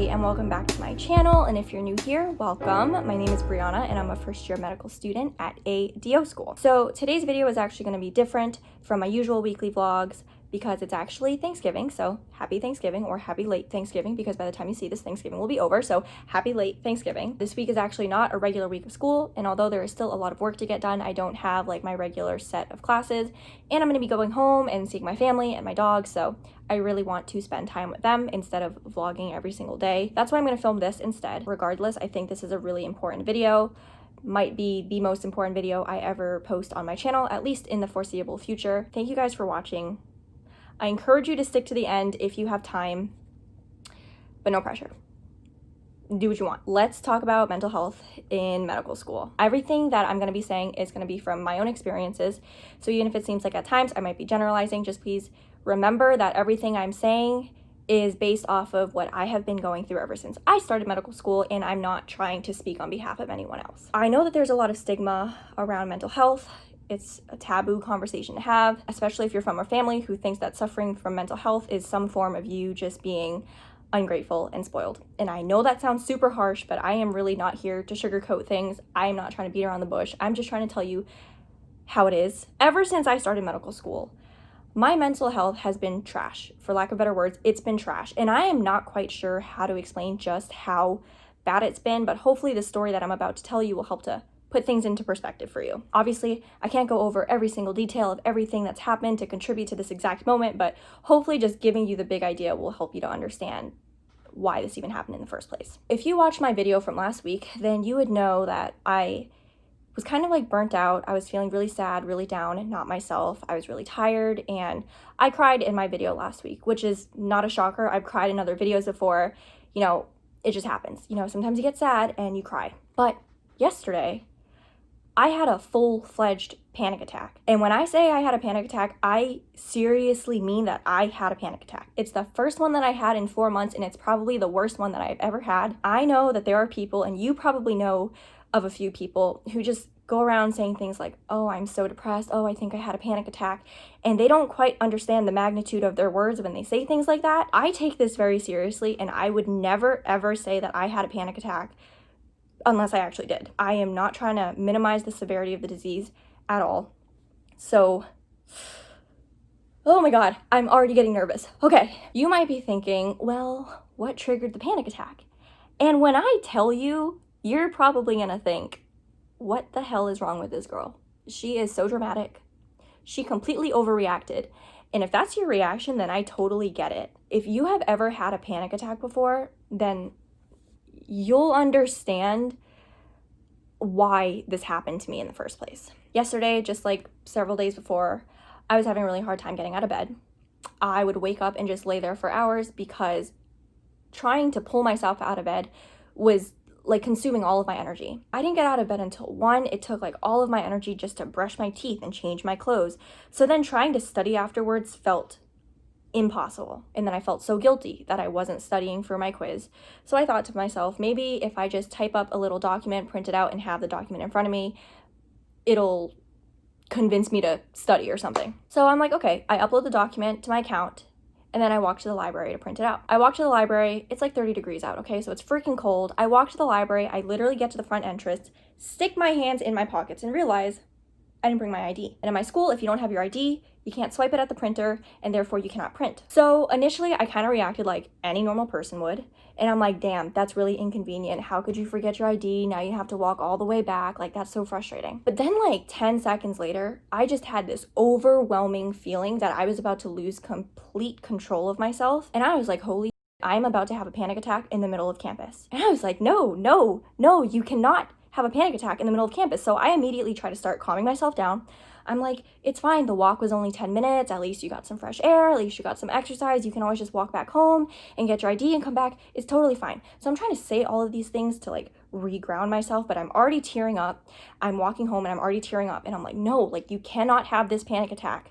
everybody, and welcome back to my channel. And if you're new here, welcome. My name is Brianna and I'm a first-year medical student at a DO school. So today's video is actually going to be different from my usual weekly vlogs because it's actually Thanksgiving. So happy Thanksgiving, or happy late Thanksgiving, because by the time you see this, Thanksgiving will be over. So happy late Thanksgiving. This week is actually not a regular week of school, and although there is still a lot of work to get done, I don't have like my regular set of classes, and I'm going to be going home and seeing my family and my dog. So I really want to spend time with them instead of vlogging every single day. That's why I'm going to film this instead. Regardless, I think this is a really important video. Might be the most important video I ever post on my channel, at least in the foreseeable future. Thank you guys for watching. I encourage you to stick to the end if you have time, but no pressure. Do what you want. Let's talk about mental health in medical school. Everything that I'm going to be saying is going to be from my own experiences. So even if it seems like at times I might be generalizing, just please remember that everything I'm saying is based off of what I have been going through ever since I started medical school, and I'm not trying to speak on behalf of anyone else. I know that there's a lot of stigma around mental health. It's a taboo conversation to have, especially if you're from a family who thinks that suffering from mental health is some form of you just being ungrateful and spoiled. And I know that sounds super harsh, but I am really not here to sugarcoat things. I am not trying to beat around the bush. I'm just trying to tell you how it is. Ever since I started medical school, my mental health has been trash. For lack of better words, it's been trash. And I am not quite sure how to explain just how bad it's been, but hopefully the story that I'm about to tell you will help to put things into perspective for you. Obviously, I can't go over every single detail of everything that's happened to contribute to this exact moment, but hopefully just giving you the big idea will help you to understand why this even happened in the first place. If you watched my video from last week, then you would know that I was kind of like burnt out. I was feeling really sad, really down, and not myself. I was really tired, and I cried in my video last week, which is not a shocker. I've cried in other videos before. You know, it just happens. You know, sometimes you get sad and you cry. But yesterday, I had a full-fledged panic attack. And when I say I had a panic attack, I seriously mean that I had a panic attack. It's the first one that I had in 4 months, and it's probably the worst one that I've ever had. I know that there are people, and you probably know of a few people, who just go around saying things like, oh, I'm so depressed. Oh, I think I had a panic attack. And they don't quite understand the magnitude of their words when they say things like that. I take this very seriously, and I would never, ever say that I had a panic attack unless I actually did. I am not trying to minimize the severity of the disease at all. So, oh my God, I'm already getting nervous. Okay, you might be thinking, well, what triggered the panic attack? And when I tell you, you're probably gonna think, what the hell is wrong with this girl? She is so dramatic. She completely overreacted. And if that's your reaction, then I totally get it. If you have ever had a panic attack before, then you'll understand why this happened to me in the first place. Yesterday, just like several days before, I was having a really hard time getting out of bed. I would wake up and just lay there for hours because trying to pull myself out of bed was like consuming all of my energy. I didn't get out of bed until 1. It took like all of my energy just to brush my teeth and change my clothes. So then trying to study afterwards felt impossible. And then I felt so guilty that I wasn't studying for my quiz. So I thought to myself, maybe if I just type up a little document, print it out, and have the document in front of me, it'll convince me to study or something. So I'm like, okay, I upload the document to my account, and then I walk to the library to print it out. I walk to the library, it's like 30 degrees out, okay? So it's freaking cold. I walk to the library, I literally get to the front entrance, stick my hands in my pockets, and realize I didn't bring my ID. And in my school, if you don't have your ID, you can't swipe it at the printer, and therefore you cannot print. So initially, I kind of reacted like any normal person would. And I'm like, damn, that's really inconvenient. How could you forget your ID? Now you have to walk all the way back. Like, that's so frustrating. But then like 10 seconds later, I just had this overwhelming feeling that I was about to lose complete control of myself. And I was like, holy, I'm about to have a panic attack in the middle of campus. And I was like, no, you cannot have a panic attack in the middle of campus. So I immediately try to start calming myself down. I'm like, it's fine. The walk was only 10 minutes. At least you got some fresh air. At least you got some exercise. You can always just walk back home and get your ID and come back. It's totally fine. So I'm trying to say all of these things to like re-ground myself, but I'm already tearing up. I'm walking home and I'm already tearing up. And I'm like, no, like you cannot have this panic attack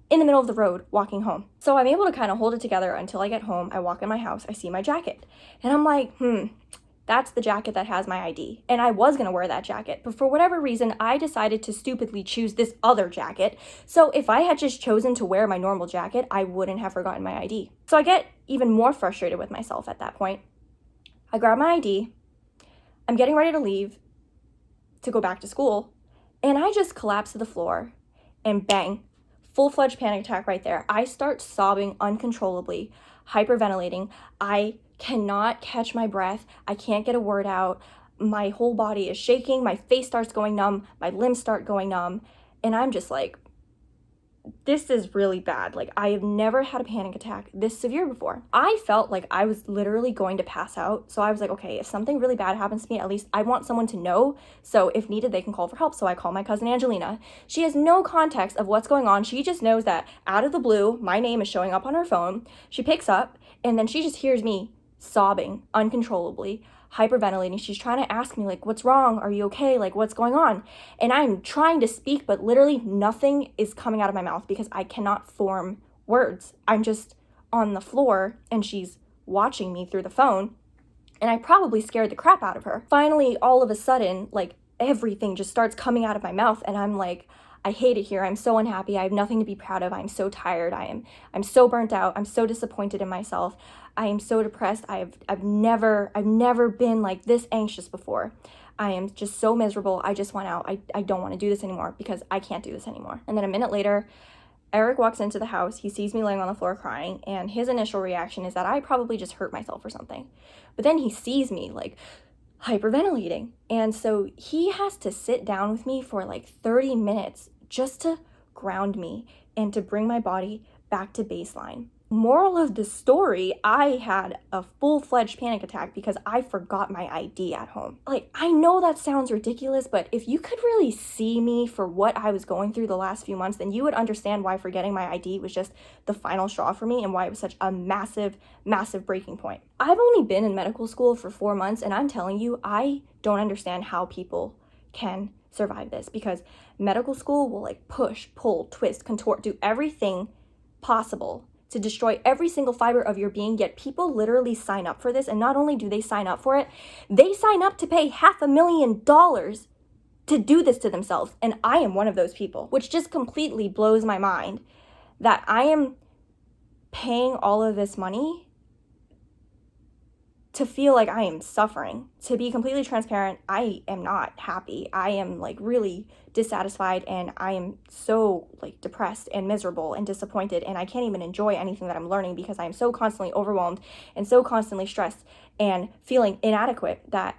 in the middle of the road walking home. So I'm able to kind of hold it together until I get home. I walk in my house. I see my jacket. And I'm like, that's the jacket that has my ID. And I was gonna wear that jacket, but for whatever reason, I decided to stupidly choose this other jacket. So if I had just chosen to wear my normal jacket, I wouldn't have forgotten my ID. So I get even more frustrated with myself at that point. I grab my ID. I'm getting ready to leave to go back to school, and I just collapse to the floor, and bang, full-fledged panic attack right there. I start sobbing uncontrollably, hyperventilating. I cannot catch my breath. I can't get a word out. My whole body is shaking. My face starts going numb. My limbs start going numb. And I'm just like, this is really bad. Like, I have never had a panic attack this severe before. I felt like I was literally going to pass out. So I was like, okay, if something really bad happens to me, at least I want someone to know. So if needed, they can call for help. So I call my cousin Angelina. She has no context of what's going on. She just knows that out of the blue, my name is showing up on her phone. She picks up, and then she just hears me sobbing uncontrollably, hyperventilating. She's trying to ask me, like, what's wrong? Are you okay? Like, what's going on? And I'm trying to speak, but literally nothing is coming out of my mouth because I cannot form words. I'm just on the floor, and she's watching me through the phone, and I probably scared the crap out of her. Finally, all of a sudden, like, everything just starts coming out of my mouth, and I'm like, I hate it here. I'm so unhappy. I have nothing to be proud of. I'm so tired. I'm so burnt out. I'm so disappointed in myself. I am so depressed. I've never been like this anxious before. I am just so miserable. I just want out. I don't want to do this anymore because I can't do this anymore. And then a minute later, Eric walks into the house. He sees me laying on the floor crying, and his initial reaction is that I probably just hurt myself or something. But then he sees me like hyperventilating, and so he has to sit down with me for like 30 minutes just to ground me and to bring my body back to baseline. Moral of the story, I had a full-fledged panic attack because I forgot my ID at home. Like, I know that sounds ridiculous, but if you could really see me for what I was going through the last few months, then you would understand why forgetting my ID was just the final straw for me and why it was such a massive, massive breaking point. I've only been in medical school for 4 months, and I'm telling you, I don't understand how people can survive this, because medical school will like push, pull, twist, contort, do everything possible to destroy every single fiber of your being, yet people literally sign up for this. And not only do they sign up for it, they sign up to pay $500,000 to do this to themselves. And I am one of those people, which just completely blows my mind that I am paying all of this money to feel like I am suffering. To be completely transparent, I am not happy. I am like really dissatisfied, and I am so like depressed and miserable and disappointed, and I can't even enjoy anything that I'm learning because I am so constantly overwhelmed and so constantly stressed and feeling inadequate that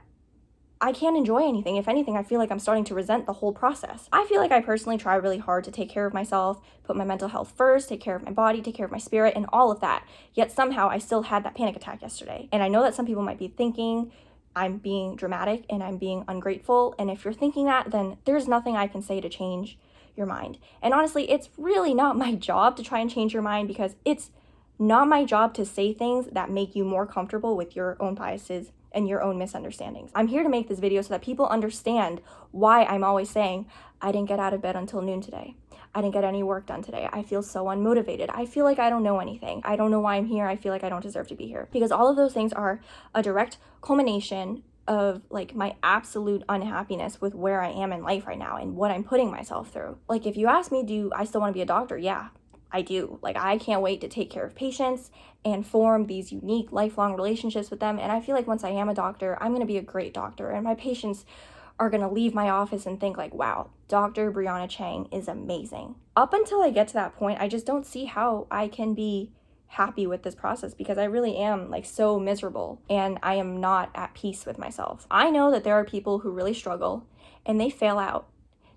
I can't enjoy anything. If anything, I feel like I'm starting to resent the whole process. I feel like I personally try really hard to take care of myself, put my mental health first, take care of my body, take care of my spirit, and all of that. Yet somehow I still had that panic attack yesterday. And I know that some people might be thinking I'm being dramatic and I'm being ungrateful. And if you're thinking that, then there's nothing I can say to change your mind. And honestly, it's really not my job to try and change your mind, because it's not my job to say things that make you more comfortable with your own biases and your own misunderstandings. I'm here to make this video so that people understand why I'm always saying, I didn't get out of bed until noon today. I didn't get any work done today. I feel so unmotivated. I feel like I don't know anything. I don't know why I'm here. I feel like I don't deserve to be here. Because all of those things are a direct culmination of like my absolute unhappiness with where I am in life right now and what I'm putting myself through. Like, if you ask me, do I still want to be a doctor? Yeah, I do. Like, I can't wait to take care of patients and form these unique lifelong relationships with them. And I feel like once I am a doctor, I'm going to be a great doctor, and my patients are going to leave my office and think like, wow, Dr. Brianna Chang is amazing. Up until I get to that point, I just don't see how I can be happy with this process, because I really am like so miserable and I am not at peace with myself. I know that there are people who really struggle and they fail out.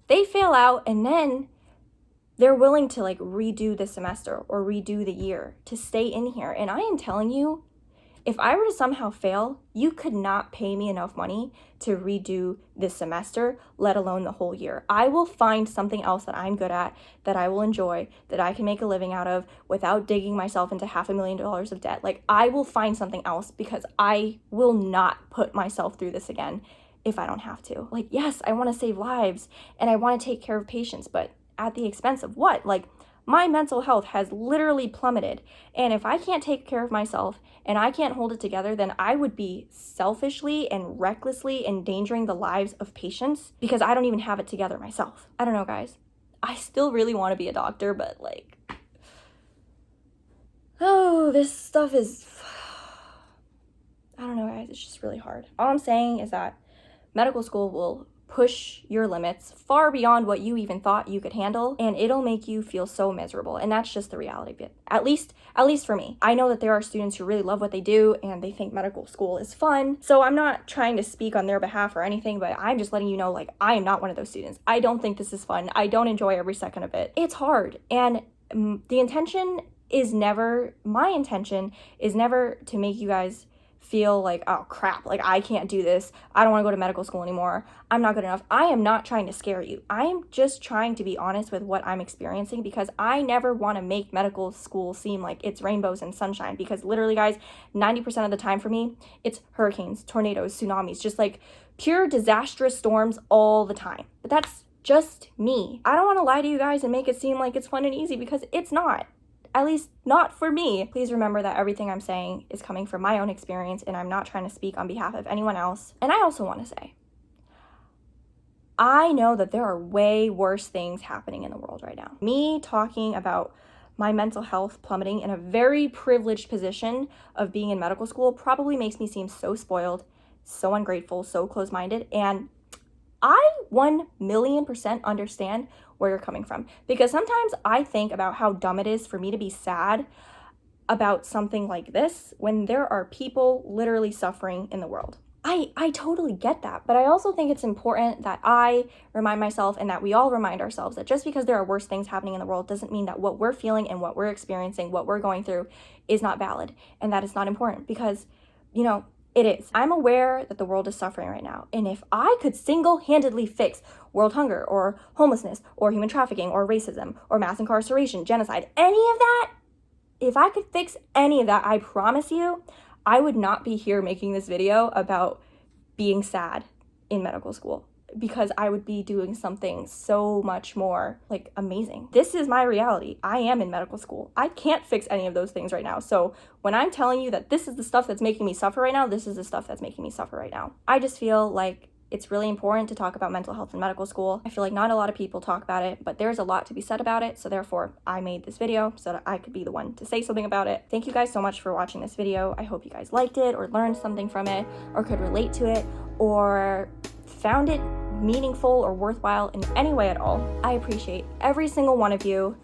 They fail out, and then they're willing to like redo the semester or redo the year to stay in here. And I am telling you, if I were to somehow fail, you could not pay me enough money to redo this semester, let alone the whole year. I will find something else that I'm good at, that I will enjoy, that I can make a living out of without digging myself into $500,000 of debt. Like, I will find something else, because I will not put myself through this again if I don't have to. Like, yes, I want to save lives and I want to take care of patients, but at the expense of what? Like, my mental health has literally plummeted. And if I can't take care of myself and I can't hold it together, then I would be selfishly and recklessly endangering the lives of patients because I don't even have it together myself. I don't know, guys. I still really want to be a doctor, but like, oh, this stuff is, don't know, guys, it's just really hard. All I'm saying is that medical school will push your limits far beyond what you even thought you could handle, and it'll make you feel so miserable. And that's just the reality of it. At least for me. I know that there are students who really love what they do and they think medical school is fun. So I'm not trying to speak on their behalf or anything, but I'm just letting you know, like, I am not one of those students. I don't think this is fun. I don't enjoy every second of it. It's hard. And my intention is never to make you guys feel like, oh crap, like I can't do this. I don't want to go to medical school anymore. I'm not good enough. I am not trying to scare you. I am just trying to be honest with what I'm experiencing, because I never want to make medical school seem like it's rainbows and sunshine, because literally, guys, 90% of the time for me, it's hurricanes, tornadoes, tsunamis, just like pure disastrous storms all the time. But that's just me. I don't want to lie to you guys and make it seem like it's fun and easy, because it's not. At least not for me. Please remember that everything I'm saying is coming from my own experience, and I'm not trying to speak on behalf of anyone else. And I also want to say, I know that there are way worse things happening in the world right now. Me talking about my mental health plummeting in a very privileged position of being in medical school probably makes me seem so spoiled, so ungrateful, so close-minded, and I 1,000,000% understand where you're coming from, because sometimes I think about how dumb it is for me to be sad about something like this when there are people literally suffering in the world. I totally get that, but I also think it's important that I remind myself, and that we all remind ourselves, that just because there are worse things happening in the world doesn't mean that what we're feeling and what we're experiencing, what we're going through, is not valid and that it's not important, because, you know, it is. I'm aware that the world is suffering right now. And if I could single-handedly fix world hunger or homelessness or human trafficking or racism or mass incarceration, genocide, any of that, if I could fix any of that, I promise you, I would not be here making this video about being sad in medical school, because I would be doing something so much more like amazing. This is my reality. I am in medical school. I can't fix any of those things right now. So when I'm telling you that this is the stuff that's making me suffer right now, this is the stuff that's making me suffer right now. I just feel like it's really important to talk about mental health in medical school. I feel like not a lot of people talk about it, but there's a lot to be said about it. So therefore, I made this video so that I could be the one to say something about it. Thank you guys so much for watching this video. I hope you guys liked it or learned something from it or could relate to it or found it meaningful or worthwhile in any way at all. I appreciate every single one of you.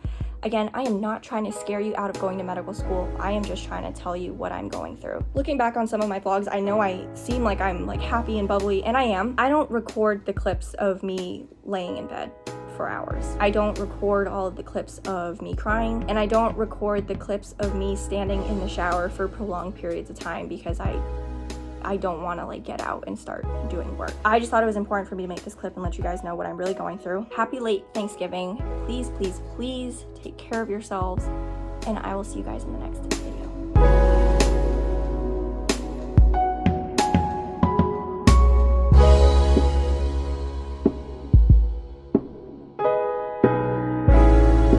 Again, I am not trying to scare you out of going to medical school. I am just trying to tell you what I'm going through. Looking back on some of my vlogs, I know I seem like I'm like happy and bubbly, and I am. I don't record the clips of me laying in bed for hours. I don't record all of the clips of me crying, and I don't record the clips of me standing in the shower for prolonged periods of time, because I don't want to like get out and start doing work. I just thought it was important for me to make this clip and let you guys know what I'm really going through. Happy late Thanksgiving. Please, please, please take care of yourselves, and I will see you guys in the next video.